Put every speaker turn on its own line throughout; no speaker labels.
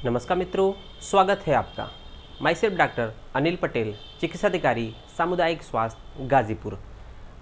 नमस्कार मित्रों, स्वागत है आपका। My self doctor Anil Patel, चिकित्साधिकारी, सामुदायिक स्वास्थ्य, गाजीपुर।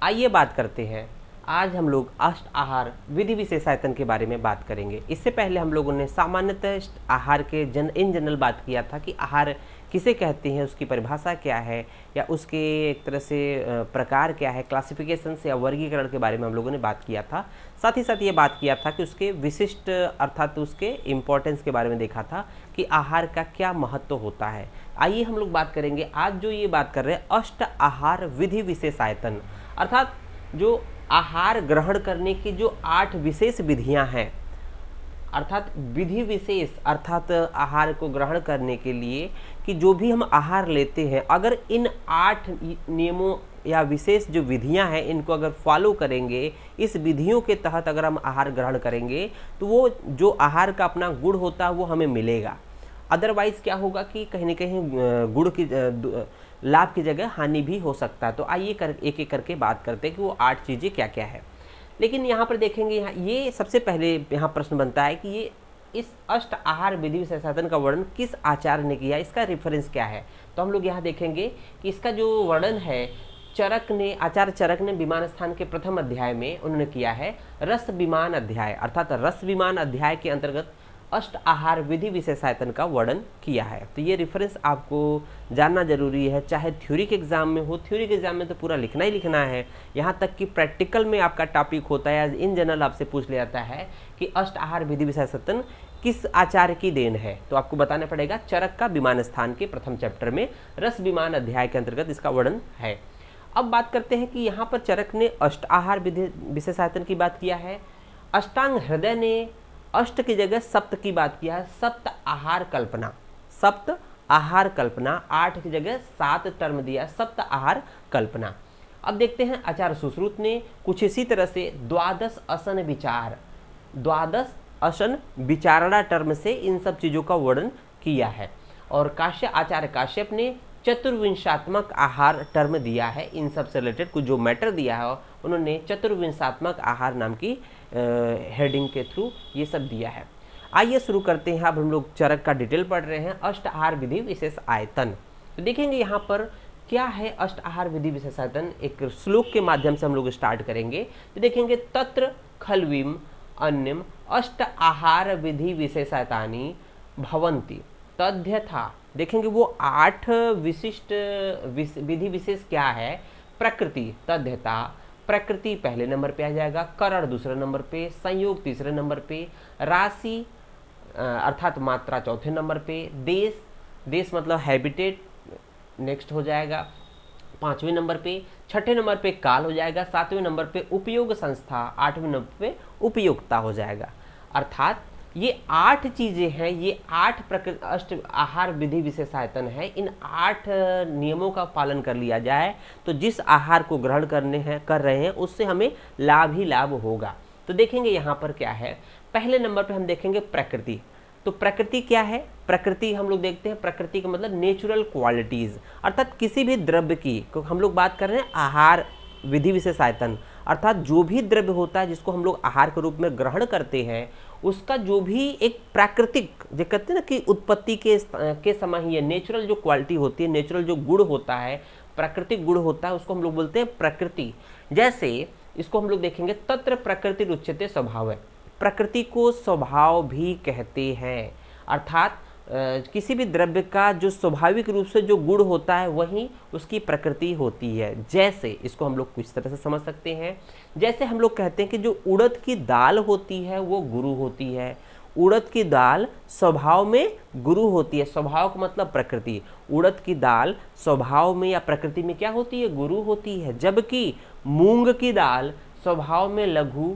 आइए बात करते हैं। आज हम लोग अष्ट आहार विधि विशेषायतन के बारे में बात करेंगे। इससे पहले हम लोगों ने सामान्यतः आहार के इन जनरल बात किया था कि आहार किसे कहते हैं, उसकी परिभाषा क्या है, या उसके एक तरह से प्रकार क्या है, क्लासिफिकेशन या वर्गीकरण के बारे में हम लोगों ने बात किया था। साथ ही साथ ये बात किया था कि उसके विशिष्ट अर्थात उसके इम्पोर्टेंस के बारे में देखा था कि आहार का क्या महत्व होता है। आइए हम लोग बात करेंगे आज जो ये बात कर रहे हैं अष्ट आहार विधि विशेषायतन, अर्थात जो आहार ग्रहण करने की जो 8 विशेष विधियां हैं, अर्थात विधि विशेष अर्थात आहार को ग्रहण करने के लिए कि जो भी हम आहार लेते हैं, अगर इन 8 नियमों या विशेष जो विधियां हैं इनको अगर फॉलो करेंगे, इस विधियों के तहत अगर हम आहार ग्रहण करेंगे तो वो जो आहार का अपना गुण होता है वो हमें मिलेगा। अदरवाइज क्या होगा कि कहीं ना कहीं गुण की लाभ की जगह हानि भी हो सकता है। तो आइए एक एक करके बात करते हैं कि वो 8 चीज़ें क्या क्या है। लेकिन यहाँ पर देखेंगे, यहाँ ये सबसे पहले यहाँ प्रश्न बनता है कि ये इस अष्ट आहार विधि विशेषायतन का वर्णन किस आचार्य ने किया, इसका रेफरेंस क्या है। तो हम लोग यहाँ देखेंगे कि इसका जो वर्णन है चरक ने, आचार्य चरक ने विमान स्थान के प्रथम अध्याय में उन्होंने किया है। रस विमान अध्याय अर्थात रस विमान अध्याय के अंतर्गत अष्ट आहार विधि विशेषायतन का वर्णन किया है। तो ये रेफरेंस आपको जानना जरूरी है, चाहे थ्योरी के एग्जाम में हो। थ्योरी के एग्जाम में तो पूरा लिखना ही लिखना है, यहाँ तक कि प्रैक्टिकल में आपका टॉपिक होता है, इन जनरल आपसे पूछ लिया जाता है कि अष्ट आहार विधि विशेषायतन किस आचार्य की देन है। तो आपको बताना पड़ेगा चरक का विमान स्थान के प्रथम चैप्टर में रस विमान अध्याय के अंतर्गत इसका वर्णन है। अब बात करते हैं कि यहाँ पर चरक ने अष्ट आहार विधि विशेषायतन की बात किया है। अष्टांग हृदय ने अष्ट की जगह सप्त की बात किया है। सप्त आहार कल्पना, सप्त आहार कल्पना, 8 की जगह 7 टर्म दिया, सप्त आहार कल्पना। अब देखते हैं आचार्य सुश्रुत ने कुछ इसी तरह से द्वादश असन विचार, द्वादश असन विचारणा टर्म से इन सब चीज़ों का वर्णन किया है। और आचार्य काश्यप ने चतुर्विंशात्मक आहार टर्म दिया है। इन सब से रिलेटेड कुछ जो मैटर दिया है उन्होंने चतुर्विंशात्मक आहार नाम की हेडिंग के थ्रू ये सब दिया है। आइए शुरू करते हैं। अब हम लोग चरक का डिटेल पढ़ रहे हैं। अष्ट आहार विधि विशेष आयतन, तो देखेंगे यहाँ पर क्या है अष्ट आहार विधि विशेषायतन। एक श्लोक के माध्यम से हम लोग स्टार्ट करेंगे। तो देखेंगे तत्र खल्विम अन्यम अष्ट आहार विधि विशेषायतानि भवन्ति तद्यथा। देखेंगे वो 8 विशिष्ट विधि विशेष क्या है। प्रकृति तद्यथा, प्रकृति पहले नंबर पे आ जाएगा, करण दूसरे नंबर पे, संयोग तीसरे नंबर पे, राशि अर्थात मात्रा चौथे नंबर पे, देश, देश मतलब हैबिटेट नेक्स्ट हो जाएगा 5वें नंबर पे, 6ठे नंबर पे काल हो जाएगा, 7वें नंबर पे उपयोग संस्था, 8वें नंबर पे उपयोगिता हो जाएगा। अर्थात ये 8 चीज़ें हैं, ये 8 अष्ट आहार विधि विशेषायतन है। इन 8 नियमों का पालन कर लिया जाए तो जिस आहार को ग्रहण कर रहे हैं उससे हमें लाभ ही लाभ होगा। तो देखेंगे यहाँ पर क्या है। पहले नंबर पे हम देखेंगे प्रकृति। तो प्रकृति क्या है। प्रकृति हम लोग देखते हैं, प्रकृति का मतलब नेचुरल क्वालिटीज़, अर्थात किसी भी द्रव्य की हम लोग बात कर रहे हैं आहार विधि विशेषायतन, अर्थात जो भी द्रव्य होता है जिसको हम लोग आहार के रूप में ग्रहण करते हैं उसका जो भी एक प्राकृतिक, जो कहते हैं ना कि उत्पत्ति के समय ही ये नेचुरल जो क्वालिटी होती है, नेचुरल जो गुण होता है, प्राकृतिक गुण होता है, उसको हम लोग बोलते हैं प्रकृति। जैसे इसको हम लोग देखेंगे तत्र प्रकृति उच्यते स्वभाव, प्रकृति को स्वभाव भी कहते हैं। अर्थात किसी भी द्रव्य का जो स्वाभाविक रूप से जो गुण होता है वही उसकी प्रकृति होती है। जैसे इसको हम लोग कुछ तरह से समझ सकते हैं, जैसे हम लोग कहते हैं कि जो उड़द की दाल होती है वो गुरु होती है। उड़द की दाल स्वभाव में गुरु होती है, स्वभाव का मतलब प्रकृति। उड़द की दाल स्वभाव में या प्रकृति में क्या होती है, गुरु होती है, जबकि मूंग की दाल स्वभाव में लघु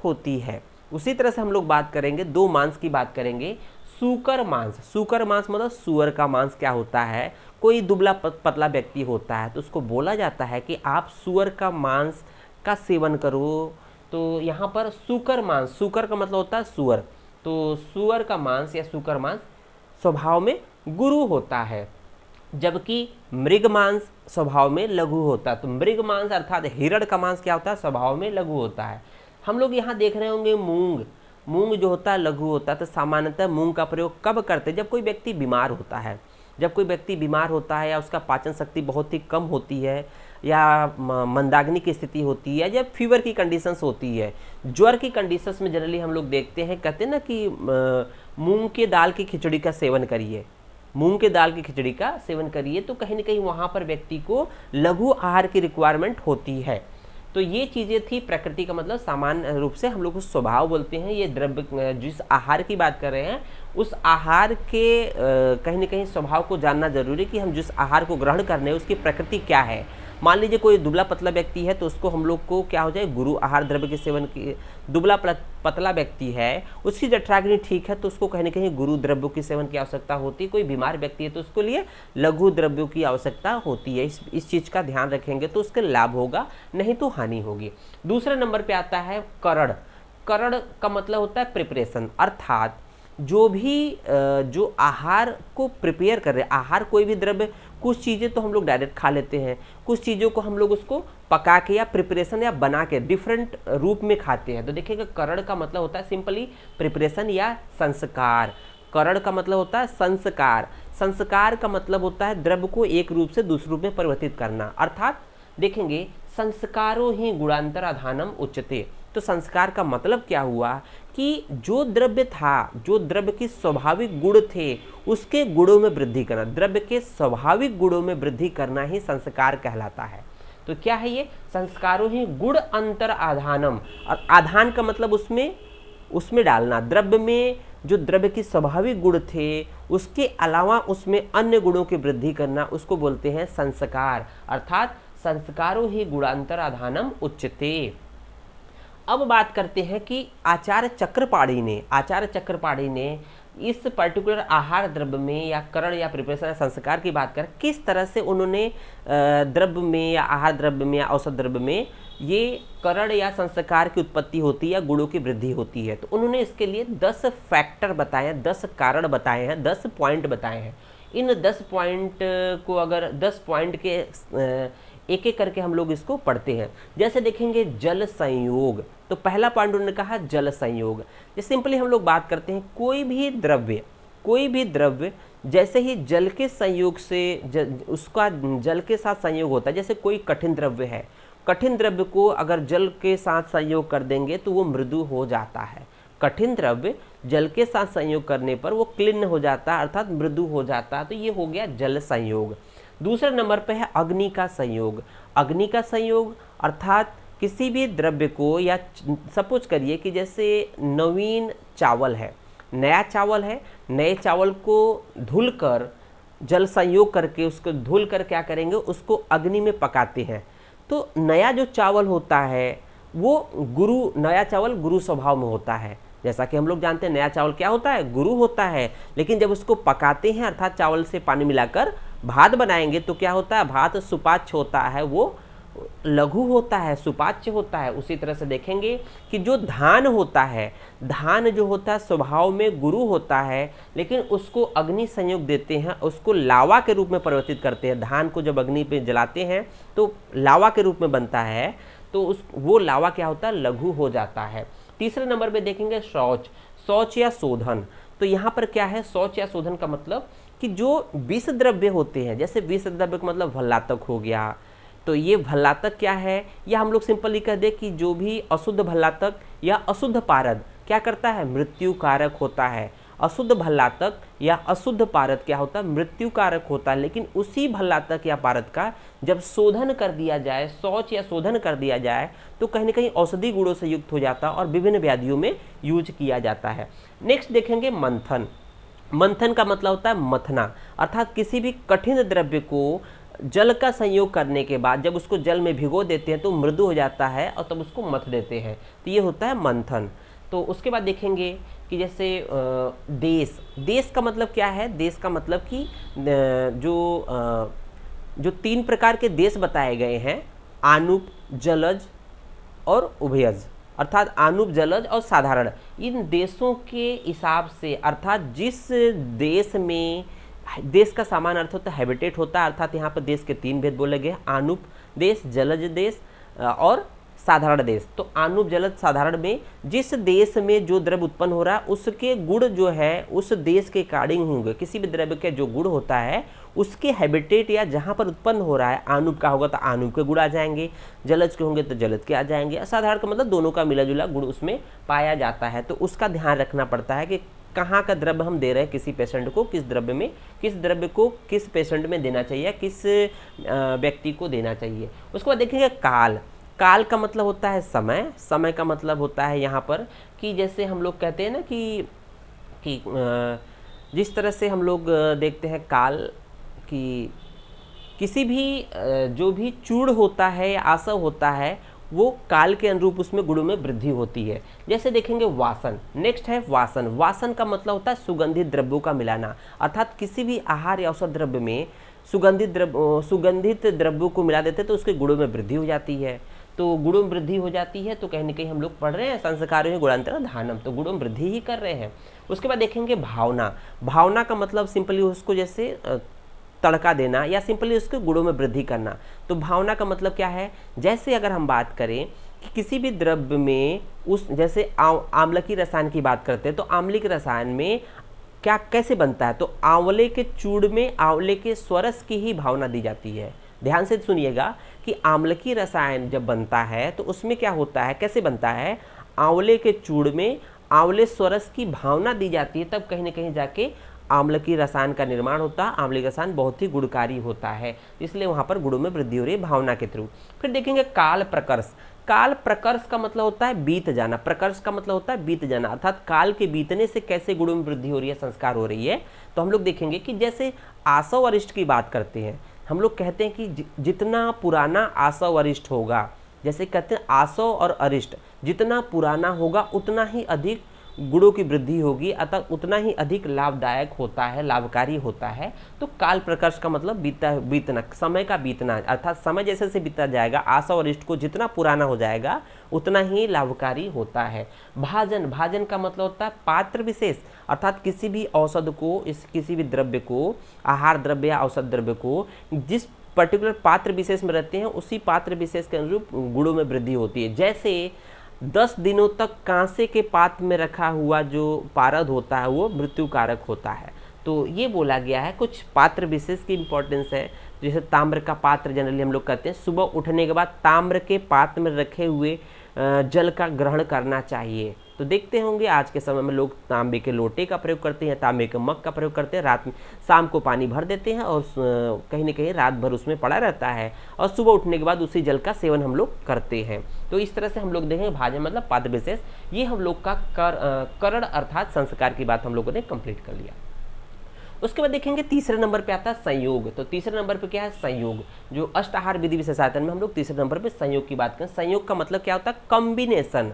होती है। उसी तरह से हम लोग बात करेंगे, 2 मांस की बात करेंगे। सूकर मांस, सूकर मांस मतलब सुअर का मांस क्या होता है, कोई दुबला पतला व्यक्ति होता है तो उसको बोला जाता है कि आप सुअर का मांस का सेवन करो। तो यहाँ पर सूकर मांस, सूकर का मतलब होता है सुअर, तो सुअर का मांस या सूकर मांस स्वभाव में गुरु होता है, जबकि मृग मांस स्वभाव में लघु होता है। तो मृग मांस अर्थात हिरण का मांस क्या होता है, स्वभाव में लघु होता है। हम लोग यहाँ देख रहे होंगे मूंग, मूंग जो होता है लघु होता है, तो सामान्यतः मूंग का प्रयोग कब करते हैं? जब कोई व्यक्ति बीमार होता है। जब कोई व्यक्ति बीमार होता है या उसका पाचन शक्ति बहुत ही कम होती है, या मंदाग्नि की स्थिति होती है, जब फीवर की कंडीशंस होती है, ज्वर की कंडीशंस में जनरली हम लोग देखते हैं, कहते हैं ना कि मूंग के दाल की खिचड़ी का सेवन करिए, मूंग के दाल की खिचड़ी का सेवन करिए, तो कहीं ना कहीं वहाँ पर व्यक्ति को लघु आहार की रिक्वायरमेंट होती है। तो ये चीज़ें थी प्रकृति का मतलब सामान्य रूप से हम लोग उस स्वभाव बोलते हैं। ये द्रव्य जिस आहार की बात कर रहे हैं उस आहार के कहीं ना कहीं स्वभाव को जानना जरूरी है कि हम जिस आहार को ग्रहण कर रहे हैं उसकी प्रकृति क्या है। मान लीजिए कोई दुबला पतला व्यक्ति है तो उसको हम लोग को क्या हो जाए, गुरु आहार द्रव्य के सेवन की। दुबला पतला व्यक्ति है, उसकी जठराग्नि ठीक है तो उसको कहीं ना कहीं गुरु द्रव्यों की सेवन की आवश्यकता होती है। कोई बीमार व्यक्ति है तो उसके लिए लघु द्रव्यों की आवश्यकता होती है। इस चीज़ का ध्यान रखेंगे तो उसके लाभ होगा, नहीं तो हानि होगी। दूसरे नंबर पे आता है करण। करण का मतलब होता है प्रिपरेशन, अर्थात जो भी जो आहार को प्रिपेयर कर रहे हैं, आहार कोई भी द्रव्य, कुछ चीज़ें तो हम लोग डायरेक्ट खा लेते हैं, कुछ चीज़ों को हम लोग उसको पका के या प्रिपरेशन या बना के डिफरेंट रूप में खाते हैं। तो देखिएगा करण का मतलब होता है सिंपली प्रिपरेशन या संस्कार। करण का मतलब होता है संस्कार। संस्कार का मतलब होता है द्रव्य को एक रूप से दूसरे रूप में परिवर्तित करना। अर्थात देखेंगे संस्कारो ही गुणांतर आधानम उच्यते। तो संस्कार का मतलब क्या हुआ कि जो द्रव्य था, जो द्रव्य के स्वाभाविक गुण थे, उसके गुणों में वृद्धि करना, द्रव्य के स्वाभाविक गुणों में वृद्धि करना ही संस्कार कहलाता है। तो क्या है ये? संस्कारों ही गुण अंतर आधानम। और आधान का मतलब उसमें डालना, द्रव्य में जो द्रव्य की स्वाभाविक गुण थे उसके अलावा उसमें अन्य गुणों की वृद्धि करना, उसको बोलते हैं संस्कार। अर्थात संस्कारों ही गुणांतर आधानम उच्यते। अब बात करते हैं कि आचार्य चक्रपाणी ने इस पर्टिकुलर आहार द्रव्य में या करण या प्रिपरेशन या संस्कार की बात करें, किस तरह से उन्होंने द्रव्य में या आहार द्रव्य में या औसत द्रव्य में ये करण या संस्कार की उत्पत्ति होती है या गुणों की वृद्धि होती है। तो उन्होंने इसके लिए 10 फैक्टर बताए हैं, 10 कारण बताए हैं, 10 पॉइंट बताए हैं। इन 10 पॉइंट को अगर 10 पॉइंट के एक एक करके हम लोग इसको पढ़ते हैं। जैसे देखेंगे जल संयोग, तो पहला पॉइंट उन्होंने कहा जल संयोग। जैसे सिंपली हम लोग बात करते हैं कोई भी द्रव्य जैसे ही जल के संयोग से उसका जल के साथ संयोग होता है। जैसे कोई कठिन द्रव्य है, कठिन द्रव्य को अगर जल के साथ संयोग कर देंगे तो वो मृदु हो जाता है। कठिन द्रव्य जल के साथ संयोग करने पर वो क्लिन्न हो जाता है, अर्थात मृदु हो जाता है। तो ये हो गया जल संयोग। दूसरे नंबर पे है अग्नि का संयोग। अग्नि का संयोग अर्थात किसी भी द्रव्य को, या सपोज करिए कि जैसे नवीन चावल है, नया चावल है, नए चावल को धुलकर जल संयोग करके उसको धुलकर क्या करेंगे, उसको अग्नि में पकाते हैं। तो नया जो चावल होता है वो नया चावल गुरु स्वभाव में होता है। जैसा कि हम लोग जानते हैं नया चावल क्या होता है, गुरु होता है। लेकिन जब उसको पकाते हैं अर्थात चावल से पानी मिलाकर भात बनाएंगे तो क्या होता है, भात सुपाच्य होता है, वो लघु होता है, सुपाच्य होता है। उसी तरह से देखेंगे कि जो धान होता है, धान जो होता है स्वभाव में गुरु होता है, लेकिन उसको अग्नि संयोग देते हैं, उसको लावा के रूप में परिवर्तित करते हैं। धान को जब अग्नि पे जलाते हैं तो लावा के रूप में बनता है, तो वो लावा क्या होता है, लघु हो जाता है। तीसरे नंबर पे देखेंगे शौच या शोधन। तो यहाँ पर क्या है, शौच या शोधन का मतलब कि जो विष द्रव्य होते हैं, जैसे विष द्रव्य का मतलब भल्लातक हो गया, तो ये भल्लातक क्या है, या हम लोग सिंपली कह दे कि जो भी अशुद्ध भल्लातक या अशुद्ध पारद क्या करता है, मृत्यु कारक होता है। अशुद्ध भल्लातक या अशुद्ध पारद क्या होता है, मृत्यु कारक होता है। लेकिन उसी भल्लातक या पारद का जब शोधन कर दिया जाए, शौच या शोधन कर दिया जाए, तो कहीं ना कहीं औषधि गुणों से युक्त हो जाता है और विभिन्न व्याधियों में यूज किया जाता है। नेक्स्ट देखेंगे मंथन। मंथन का मतलब होता है मथना, अर्थात किसी भी कठिन द्रव्य को जल का संयोग करने के बाद जब उसको जल में भिगो देते हैं तो मृदु हो जाता है और तब उसको मथ देते हैं, तो ये होता है मंथन। तो उसके बाद देखेंगे कि जैसे देश का मतलब क्या है, देश का मतलब कि जो 3 प्रकार के देश बताए गए हैं, आनुप, जलज और उभयज, अर्थात आनुप, जलज और साधारण, इन देशों के हिसाब से, अर्थात जिस देश में, देश का सामान्य अर्थ होता है हैबिटेट होता है, अर्थात यहाँ पर देश के 3 भेद बोले गए, आनुप देश, जलज देश और साधारण देश, तो आनुप जलद साधारण में जिस देश में जो द्रव्य उत्पन्न हो रहा है उसके गुण जो है उस देश के अकॉर्डिंग होंगे। किसी भी द्रव्य के जो गुण होता है उसके हैबिटेट या जहाँ पर उत्पन्न हो रहा है, आनुप का होगा तो आनुप के गुण आ जाएंगे, जलज के होंगे तो जलज के आ जाएंगे। असाधारण का मतलब दोनों का मिला जुला गुण उसमें पाया जाता है। तो उसका ध्यान रखना पड़ता है कि कहाँ का द्रव्य हम दे रहे हैं किसी पेशेंट को, किस द्रव्य को किस पेशेंट में देना चाहिए, किस व्यक्ति को देना चाहिए। उसके बाद देखेंगे काल। काल का मतलब होता है समय, समय का मतलब होता है यहाँ पर कि जैसे हम लोग कहते हैं ना कि जिस तरह से हम लोग देखते हैं काल कि किसी भी जो भी चूड़ होता है या आसव होता है वो काल के अनुरूप उसमें गुणों में वृद्धि होती है। जैसे देखेंगे वासन। नेक्स्ट है वासन। वासन का मतलब होता है सुगंधित द्रव्यों का मिलाना, अर्थात किसी भी आहार या औषध द्रव्य में सुगंधित द्रव्यों को मिला देते तो उसके गुणों में वृद्धि हो जाती है। तो गुणों में वृद्धि हो जाती है तो कहीं ना कहीं हम लोग पढ़ रहे हैं संस्कारों गुणांतर धानम, तो गुणों में वृद्धि ही कर रहे हैं। उसके बाद देखेंगे भावना। भावना का मतलब सिंपली उसको जैसे तड़का देना या सिंपली उसके गुणों में वृद्धि करना। तो भावना का मतलब क्या है, जैसे अगर हम बात करें कि किसी भी द्रव्य में उस जैसे आम्ल की रसायन की बात करते हैं तो आम्लिक रसायन में क्या कैसे बनता है, तो आंवले के चूड़ में आंवले के स्वरस की ही भावना दी जाती है। ध्यान से सुनिएगा कि आम्ल की रसायन जब बनता है तो उसमें क्या होता है, कैसे बनता है, आंवले के चूड़ में आंवले स्वरस की भावना दी जाती है, तब कहीं ना कहीं जाके आम्ल की रसायन का निर्माण होता है। आम्लिक रसायन बहुत ही गुणकारी होता है, इसलिए वहाँ पर गुणों में वृद्धि हो रही है भावना के थ्रू। फिर देखेंगे काल प्रकर्ष। काल प्रकर्ष का मतलब होता है बीत जाना, प्रकर्ष का मतलब होता है बीत जाना, अर्थात काल के बीतने से कैसे गुणों में वृद्धि हो रही है, संस्कार हो रही है। तो हम लोग देखेंगे कि जैसे आसव अरिष्ट की बात करते हैं, हम लोग कहते हैं कि जितना पुराना आसव अरिष्ट होगा, जैसे कहते हैं आसव और अरिष्ट जितना पुराना होगा उतना ही अधिक गुणों की वृद्धि होगी, अतः उतना ही अधिक लाभदायक होता है, लाभकारी होता है। तो काल प्रकर्ष का मतलब बीतना, समय का बीतना, अर्थात समय जैसे जैसे बीतता जाएगा आसव अरिष्ट को जितना पुराना हो जाएगा उतना ही लाभकारी होता है। भाजन। भाजन का मतलब होता है पात्र विशेष, अर्थात किसी भी औषध को, किसी भी द्रव्य को, आहार द्रव्य या औषध द्रव्य को जिस पर्टिकुलर पात्र विशेष में रहते हैं उसी पात्र विशेष के अनुरूप गुणों में वृद्धि होती है। जैसे 10 दिनों तक कांसे के पात्र में रखा हुआ जो पारद होता है वो मृत्यु कारक होता है। तो ये बोला गया है, कुछ पात्र विशेष की इंपॉर्टेंस है। जैसे ताम्र का पात्र जनरली हम लोग कहते हैं, सुबह उठने के बाद ताम्र के पात्र में रखे हुए जल का ग्रहण करना चाहिए। तो देखते होंगे आज के समय में लोग तांबे के लोटे का प्रयोग करते हैं, तांबे के मग का प्रयोग करते हैं, रात में शाम को पानी भर देते हैं और कहीं ना कहीं रात भर उसमें पड़ा रहता है और सुबह उठने के बाद उसी जल का सेवन हम लोग करते हैं। तो इस तरह से हम लोग देखेंगे भाजन मतलब पात्र विशेष। ये हम लोग का करण अर्थात संस्कार की बात हम लोगों ने कंप्लीट कर लिया। उसके बाद देखेंगे तीसरे नंबर पे आता है संयोग। तो तीसरे नंबर पे क्या है, संयोग। जो अष्टाहार विधि विशेषायतन में हम लोग तीसरे नंबर पे संयोग की बात करें। संयोग का मतलब क्या होता है, कॉम्बिनेशन।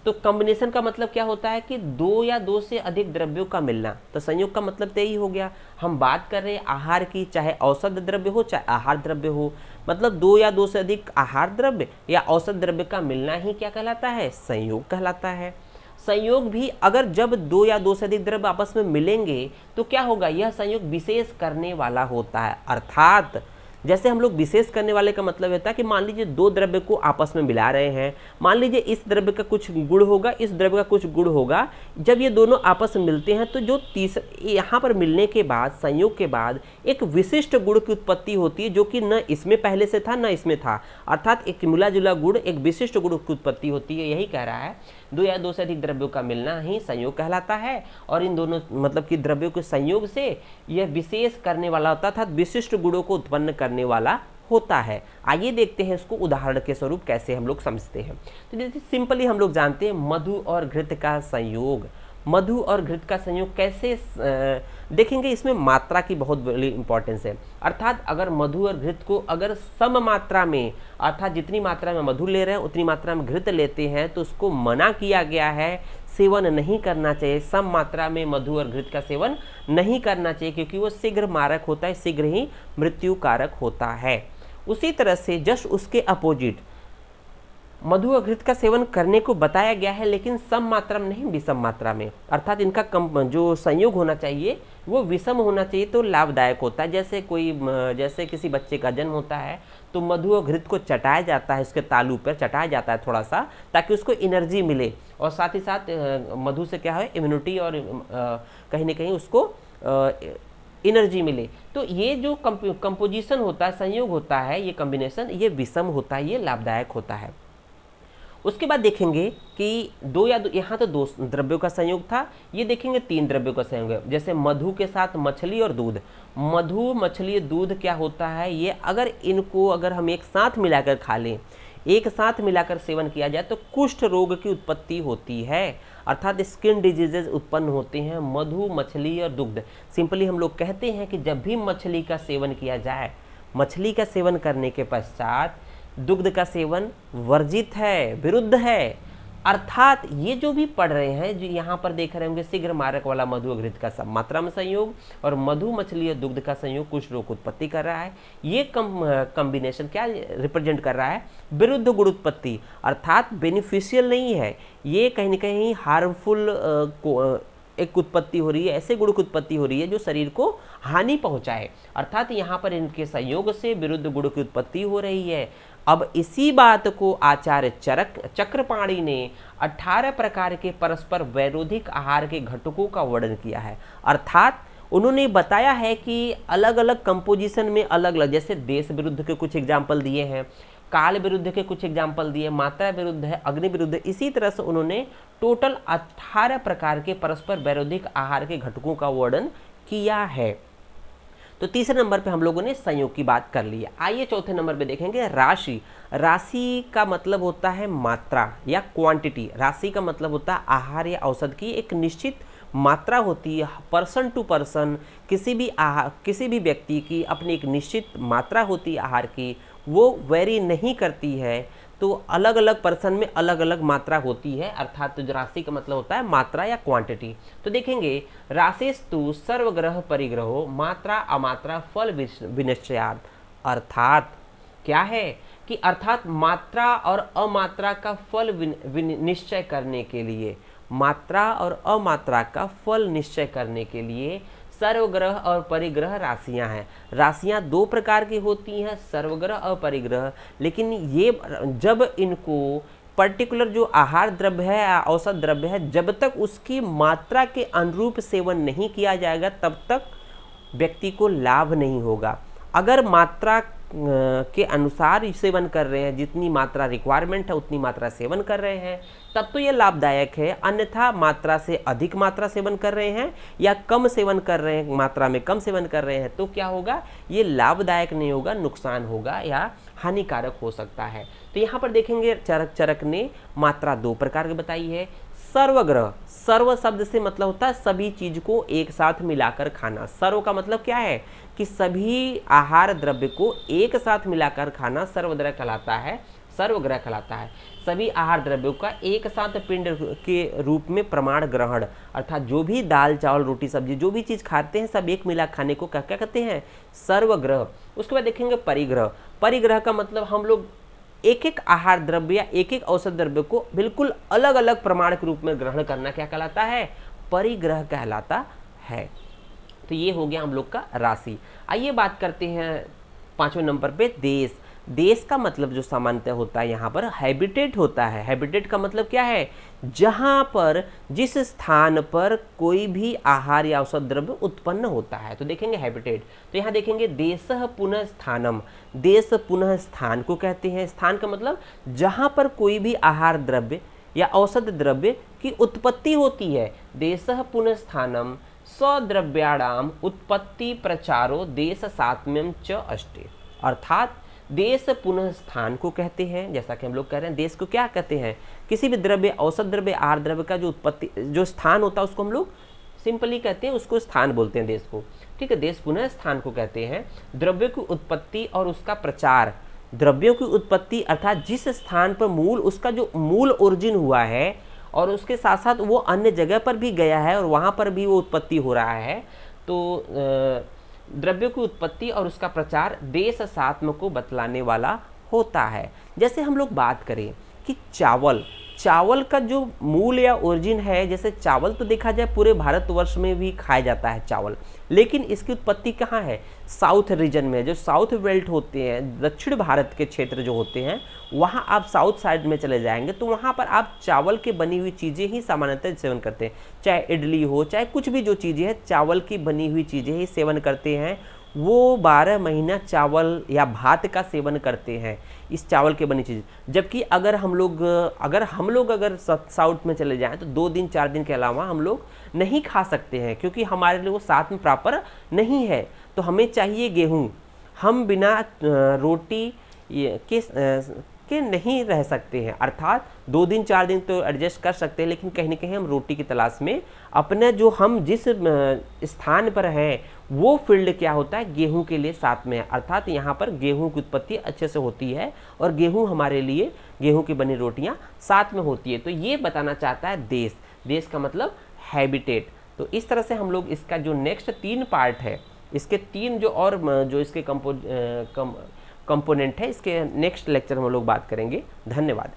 तो कॉम्बिनेशन का मतलब क्या होता है कि दो या दो से अधिक द्रव्यों का मिलना। तो संयोग का मतलब तो यही हो गया। हम बात कर रहे हैं आहार की, चाहे औषध द्रव्य हो चाहे आहार द्रव्य हो, मतलब दो या दो से अधिक आहार द्रव्य या औषध द्रव्य का मिलना ही क्या कहलाता है, संयोग कहलाता है। संयोग भी अगर जब दो या दो से अधिक द्रव्य आपस में मिलेंगे तो क्या होगा, यह संयोग विशेष करने वाला होता है। अर्थात जैसे हम लोग विशेष करने वाले का मतलब होता है कि मान लीजिए दो द्रव्य को आपस में मिला रहे हैं, मान लीजिए इस द्रव्य का कुछ गुण होगा, इस द्रव्य का कुछ गुण होगा, जब ये दोनों आपस में मिलते हैं तो जो यहाँ पर मिलने के बाद, संयोग के बाद एक विशिष्ट गुण की उत्पत्ति होती है जो कि न इसमें पहले से था न इसमें था, अर्थात एक मिला जुला गुण, एक विशिष्ट गुण की उत्पत्ति होती है। यही कह रहा है, दो या दो से अधिक द्रव्यों का मिलना ही संयोग कहलाता है और इन दोनों मतलब कि द्रव्यों के संयोग से यह विशेष करने वाला होता था, विशिष्ट गुणों को उत्पन्न करने वाला होता है। आइए देखते हैं इसको उदाहरण के स्वरूप कैसे हम लोग समझते हैं। तो जैसे सिंपली हम लोग जानते हैं मधु और घृत का संयोग। मधु और घृत का संयोग कैसे देखेंगे, इसमें मात्रा की बहुत बड़ी इंपॉर्टेंस है। अर्थात अगर मधु और घृत को अगर सम मात्रा में, अर्थात जितनी मात्रा में मधु ले रहे हैं उतनी मात्रा में घृत लेते हैं तो उसको मना किया गया है, सेवन नहीं करना चाहिए। सम मात्रा में मधु और घृत का सेवन नहीं करना चाहिए क्योंकि वो शीघ्र मारक होता है, शीघ्र ही मृत्यु कारक होता है। उसी तरह से जस्ट उसके अपोजिट मधु और घृत का सेवन करने को बताया गया है, लेकिन सम मात्रा में नहीं, विषम मात्रा में, अर्थात इनका जो संयोग होना चाहिए वो विषम होना चाहिए तो लाभदायक होता है। जैसे किसी बच्चे का जन्म होता है तो मधु और घृत को चटाया जाता है, उसके तालू पर चटाया जाता है थोड़ा सा, ताकि उसको एनर्जी मिले, और साथ ही साथ मधु से क्या है, इम्यूनिटी और कहीं ना कहीं उसको एनर्जी मिले। तो ये जो कंपोजिशन होता है, संयोग होता है, ये कॉम्बिनेशन, ये विषम होता है, ये लाभदायक होता है। उसके बाद देखेंगे कि यहाँ तो दो द्रव्यों का संयोग था, ये देखेंगे 3 द्रव्यों का संयोग है। जैसे मधु के साथ मछली और दूध, मधु, मछली, दूध क्या होता है, ये अगर हम एक साथ मिलाकर खा लें, एक साथ मिलाकर सेवन किया जाए तो कुष्ठ रोग की उत्पत्ति होती है, अर्थात स्किन डिजीजेज उत्पन्न होते हैं मधु, मछली और दुग्ध। सिंपली हम लोग कहते हैं कि जब भी मछली का सेवन किया जाए, मछली का सेवन करने के पश्चात दुग्ध का सेवन वर्जित है, विरुद्ध है। अर्थात ये जो भी पढ़ रहे हैं, जो यहाँ पर देख रहे होंगे शीघ्र मारक वाला मधु और घृत का सब मात्रा में संयोग और मधु, मछली और दुग्ध का संयोग कुछ रोग उत्पत्ति कर रहा है। ये कॉम्बिनेशन क्या रिप्रेजेंट कर रहा है, विरुद्ध गुण उत्पत्ति, अर्थात बेनिफिशियल नहीं है, ये कहीं ना कहीं हार्मफुल एक उत्पत्ति हो रही है, ऐसे गुण की उत्पत्ति हो रही है जो शरीर को हानि पहुंचाए, अर्थात यहाँ पर इनके संयोग से विरुद्ध गुण की उत्पत्ति हो रही है। अब इसी बात को आचार्य चक्रपाणी ने 18 प्रकार के परस्पर वैरोधिक आहार के घटकों का वर्णन किया है, अर्थात उन्होंने बताया है कि अलग अलग कंपोजिशन में अलग अलग, जैसे देश विरुद्ध के कुछ एग्जाम्पल दिए हैं, काल विरुद्ध के कुछ एग्जाम्पल दिए, मात्रा विरुद्ध है, अग्नि विरुद्ध, इसी तरह से उन्होंने टोटल 18 प्रकार के परस्पर वैरोधिक आहार के घटकों का वर्णन किया है। तो तीसरे नंबर पे हम लोगों ने संयोग की बात कर ली है। आइए चौथे नंबर पे देखेंगे राशि। राशि का मतलब होता है मात्रा या क्वांटिटी। राशि का मतलब होता है आहार या औषध की एक निश्चित मात्रा होती है, पर्सन टू पर्सन किसी भी व्यक्ति की अपनी एक निश्चित मात्रा होती है आहार की, वो वेरी नहीं करती है। तो अलग अलग पर्सन में अलग अलग मात्रा होती है, अर्थात तो राशि का मतलब होता है मात्रा या क्वांटिटी। तो देखेंगे राशिस्तु सर्वग्रह परिग्रहो मात्रा अमात्रा फल विनिश्चयात्, अर्थात क्या है कि अर्थात मात्रा और अमात्रा का फल निश्चय करने के लिए, मात्रा और अमात्रा का फल निश्चय करने के लिए सर्वग्रह और परिग्रह राशियां हैं। राशियां 2 प्रकार की होती हैं, सर्वग्रह और परिग्रह, लेकिन ये जब इनको पर्टिकुलर जो आहार द्रव्य है या औसत द्रव्य है, जब तक उसकी मात्रा के अनुरूप सेवन नहीं किया जाएगा तब तक व्यक्ति को लाभ नहीं होगा। अगर मात्रा के अनुसार सेवन कर रहे हैं, जितनी मात्रा रिक्वायरमेंट है उतनी मात्रा सेवन कर रहे हैं, तब तो ये लाभदायक है। अन्यथा मात्रा से अधिक मात्रा सेवन कर रहे हैं या कम सेवन कर रहे हैं, मात्रा में कम सेवन कर रहे हैं, तो क्या होगा, ये लाभदायक नहीं होगा, नुकसान होगा या हानिकारक हो सकता है। तो यहाँ पर देखेंगे चरक ने मात्रा 2 प्रकार की बताई है। सर्वग्रह, सर्व शब्द से मतलब होता है सभी चीज को एक साथ मिलाकर खाना। सर्व का मतलब क्या है कि सभी आहार द्रव्य को एक साथ मिलाकर खाना सर्वग्रह कहलाता है, सर्वग्रह कहलाता है। सभी आहार द्रव्यों का एक साथ पिंड के रूप में प्रमाण ग्रहण, अर्थात जो भी दाल चावल रोटी सब्जी जो भी चीज खाते हैं सब एक मिला खाने को क्या कहते हैं, सर्वग्रह। उसके बाद देखेंगे परिग्रह। परिग्रह का मतलब हम लोग एक एक आहार द्रव्य या एक एक औषध द्रव्य को बिल्कुल अलग अलग प्रमाण के रूप में ग्रहण करना क्या कहलाता है, परिग्रह कहलाता है। तो ये हो गया हम लोग का राशि। आइए बात करते हैं 5वें नंबर पे देश। देश का मतलब जो सामान्यतः होता है यहाँ पर हैबिटेट होता है। हैबिटेट का मतलब क्या है, जहाँ पर जिस स्थान पर कोई भी आहार या औषध द्रव्य उत्पन्न होता है, तो देखेंगे हैबिटेट। तो यहाँ देखेंगे देशः पुनः स्थानम, देश पुनः स्थान को कहते हैं। स्थान का मतलब जहाँ पर कोई भी आहार द्रव्य या औषध द्रव्य की उत्पत्ति होती है। देशः पुनः स्थानम स्वद्रव्याणाम उत्पत्ति प्रचारो देश सात्म्यम च अष्टे, अर्थात देश पुनः स्थान को कहते हैं। जैसा कि हम लोग कह रहे हैं, देश को क्या कहते हैं, किसी भी द्रव्य औसत द्रव्य आहार द्रव्य का जो उत्पत्ति जो स्थान होता है उसको हम लोग सिंपली कहते हैं, उसको स्थान बोलते हैं देश को, ठीक है। देश पुनः स्थान को कहते हैं द्रव्य की उत्पत्ति और उसका प्रचार। द्रव्यों की उत्पत्ति अर्थात जिस स्थान पर मूल उसका जो मूल ओरिजिन हुआ है और उसके साथ साथ वो अन्य जगह पर भी गया है और वहाँ पर भी वो उत्पत्ति हो रहा है, तो द्रव्यों की उत्पत्ति और उसका प्रचार देश सात्म को बतलाने वाला होता है। जैसे हम लोग बात करें कि चावल चावल का जो मूल या ओरिजिन है, जैसे चावल तो देखा जाए पूरे भारतवर्ष में भी खाया जाता है चावल, लेकिन इसकी उत्पत्ति कहाँ है, साउथ रीजन में। जो साउथ बेल्ट होते हैं, दक्षिण भारत के क्षेत्र जो होते हैं, वहाँ आप साउथ साइड में चले जाएंगे तो वहाँ पर आप चावल की बनी हुई चीज़ें ही सामान्यतः सेवन करते हैं। चाहे इडली हो, चाहे कुछ भी जो चीज़ें हैं, चावल की बनी हुई चीज़ें ही सेवन करते हैं। वो 12 महीना चावल या भात का सेवन करते हैं, इस चावल की बनी चीज़। जबकि अगर हम लोग अगर साउथ में चले जाएं तो 2 दिन 4 दिन के अलावा हम लोग नहीं खा सकते हैं, क्योंकि हमारे लिए वो साथ में प्रॉपर नहीं है। तो हमें चाहिए गेहूँ। हम बिना रोटी के नहीं रह सकते हैं, अर्थात 2 दिन 4 दिन तो एडजस्ट कर सकते हैं, लेकिन कहीं ना कहीं हम रोटी की तलाश में अपने जो हम जिस स्थान पर हैं वो फील्ड क्या होता है, गेहूं के लिए साथ में है। अर्थात यहाँ पर गेहूं की उत्पत्ति अच्छे से होती है और गेहूं हमारे लिए, गेहूं की बनी रोटियाँ साथ में होती है। तो ये बताना चाहता है देश, देश का मतलब हैबिटेट। तो इस तरह से हम लोग इसका जो नेक्स्ट 3 पार्ट है, इसके 3 जो इसके कंपोनेंट है, इसके नेक्स्ट लेक्चर में हम लोग बात करेंगे। धन्यवाद।